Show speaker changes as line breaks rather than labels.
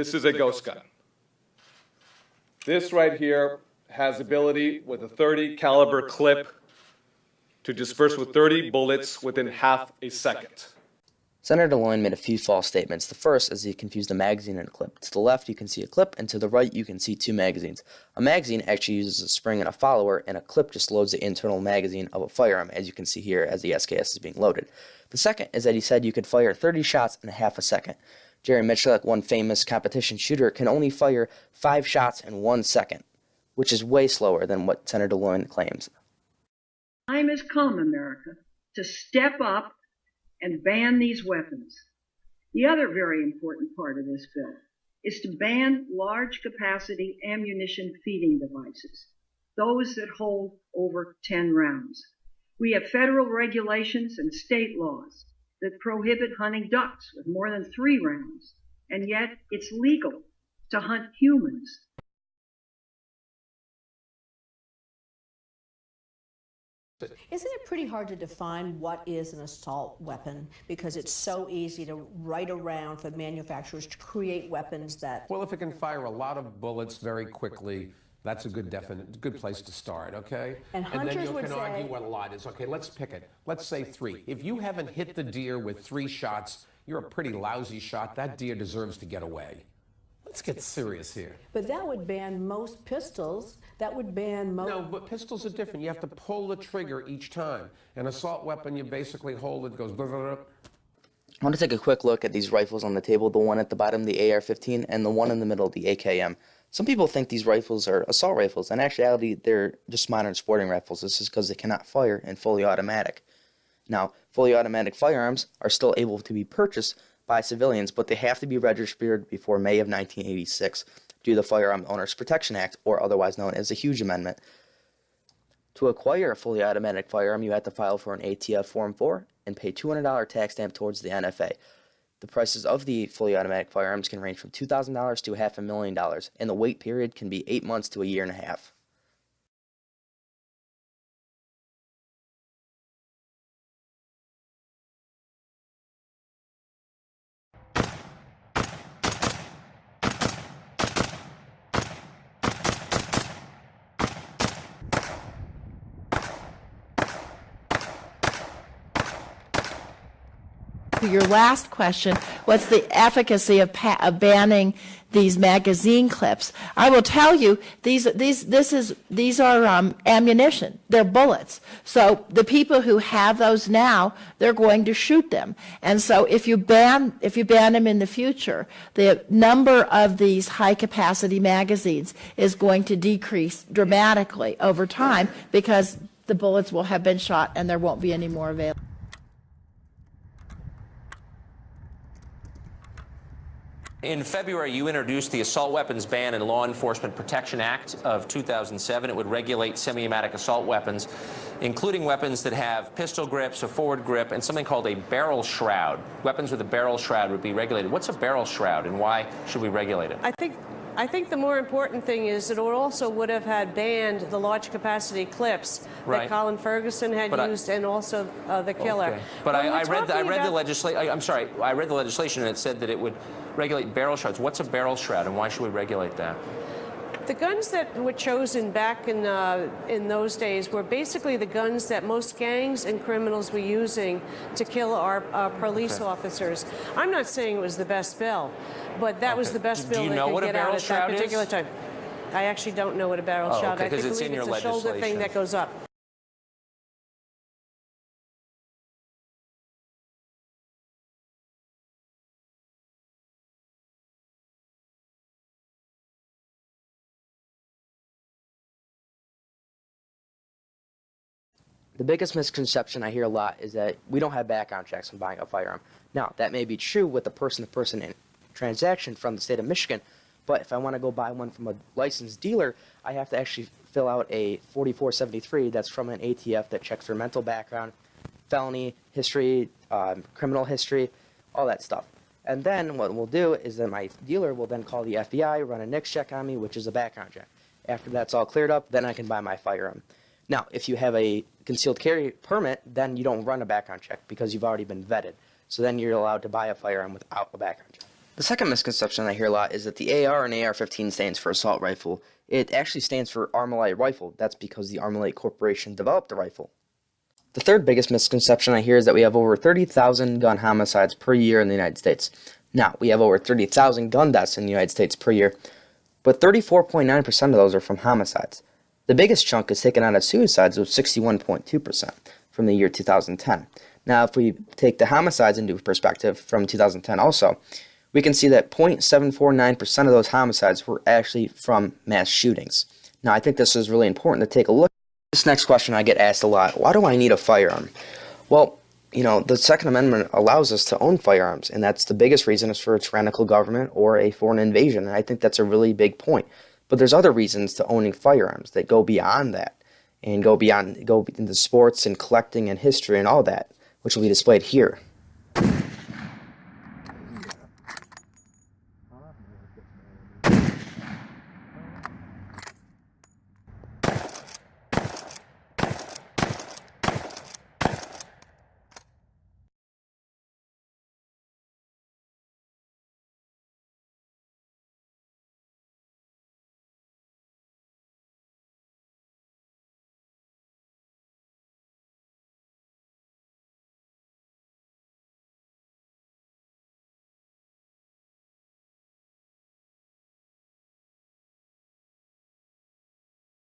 This is a ghost gun. This right here has ability with a .30 caliber clip to disperse with 30 bullets within half a second.
Senator DeLoyne made a few false statements. The first is he confused a magazine and a clip. To the left, you can see a clip, and to the right, you can see two magazines. A magazine actually uses a spring and a follower, and a clip just loads the internal magazine of a firearm, as you can see here as the SKS is being loaded. The second is that he said you could fire 30 shots in half a second. Jerry Mitchell, one famous competition shooter, can only fire 5 shots in 1 second, which is way slower than what Senator DeLoyne claims.
Time has come, America, to step up and ban these weapons. The other very important part of this bill is to ban large capacity ammunition feeding devices, those that hold over 10 rounds. We have federal regulations and state laws that prohibit hunting ducks with more than 3 rounds, and yet it's legal to hunt humans.
Isn't it pretty hard to define what is an assault weapon? Because it's so easy to write around for manufacturers to create weapons that...
Well, if it can fire a lot of bullets very quickly, that's a good place to start, okay?
And hunters
then you
would
can
say...
argue what a lot is. Okay, let's pick it. Let's say 3. If you haven't hit the deer with 3 shots, you're a pretty lousy shot. That deer deserves to get away. Let's get serious here.
But that would ban most pistols. That would ban most...
No, but pistols are different. You have to pull the trigger each time. An assault weapon, you basically hold it, goes... Blah, blah, blah.
I want to take a quick look at these rifles on the table, the one at the bottom, the AR-15, and the one in the middle, the AKM. Some people think these rifles are assault rifles. In actuality, they're just modern sporting rifles. This is because they cannot fire in fully automatic. Now, fully automatic firearms are still able to be purchased by civilians, but they have to be registered before May of 1986 due to the Firearm Owners Protection Act, or otherwise known as the Hughes Amendment. To acquire a fully automatic firearm, you have to file for an ATF Form 4 and pay $200 tax stamp towards the NFA. The prices of the fully automatic firearms can range from $2,000 to $500,000, and the wait period can be 8 months to a year and a half.
Your last question, what's the efficacy of banning these magazine clips? I will tell you, these are ammunition. They're bullets. So the people who have those now, they're going to shoot them. And so if you ban them in the future, the number of these high capacity magazines is going to decrease dramatically over time because the bullets will have been shot and there won't be any more available.
In February, you introduced the Assault Weapons Ban and Law Enforcement Protection Act of 2007. It would regulate semi-automatic assault weapons, including weapons that have pistol grips, a forward grip, and something called a barrel shroud. Weapons with a barrel shroud would be regulated. What's a barrel shroud, and why should we regulate it?
I think the more important thing is that it also would have had banned the large capacity clips that Colin Ferguson had used, and also the killer.
Okay. But I read the legislation. I'm sorry. I read the legislation, and it said that it would regulate barrel shrouds. What's a barrel shroud, and why should we regulate that?
The guns that were chosen back in those days were basically the guns that most gangs and criminals were using to kill our police officers. I'm not saying it was the best bill, but that was the best bill they could get out at that particular time. I actually don't know what a barrel shroud is. I believe it's a shoulder thing that goes up.
The biggest misconception I hear a lot is that we don't have background checks when buying a firearm. Now, that may be true with the person-to-person transaction from the state of Michigan, but if I want to go buy one from a licensed dealer, I have to actually fill out a 4473 that's from an ATF that checks for mental background, felony history, criminal history, all that stuff. And then what we'll do is that my dealer will then call the FBI, run a NICS check on me, which is a background check. After that's all cleared up, then I can buy my firearm. Now, if you have a concealed carry permit, then you don't run a background check because you've already been vetted. So then you're allowed to buy a firearm without a background check. The second misconception I hear a lot is that the AR and AR-15 stands for assault rifle. It actually stands for Armalite rifle. That's because the Armalite Corporation developed the rifle. The third biggest misconception I hear is that we have over 30,000 gun homicides per year in the United States. Now, we have over 30,000 gun deaths in the United States per year, but 34.9% of those are from homicides. The biggest chunk is taken out of suicides with 61.2% from the year 2010. Now, if we take the homicides into perspective from 2010 also, we can see that 0.749% of those homicides were actually from mass shootings. Now, I think this is really important to take a look. This next question I get asked a lot: why do I need a firearm? Well, the Second Amendment allows us to own firearms, and that's the biggest reason is for a tyrannical government or a foreign invasion, and I think that's a really big point. But there's other reasons to owning firearms that go beyond that, and go into sports and collecting and history and all that, which will be displayed here.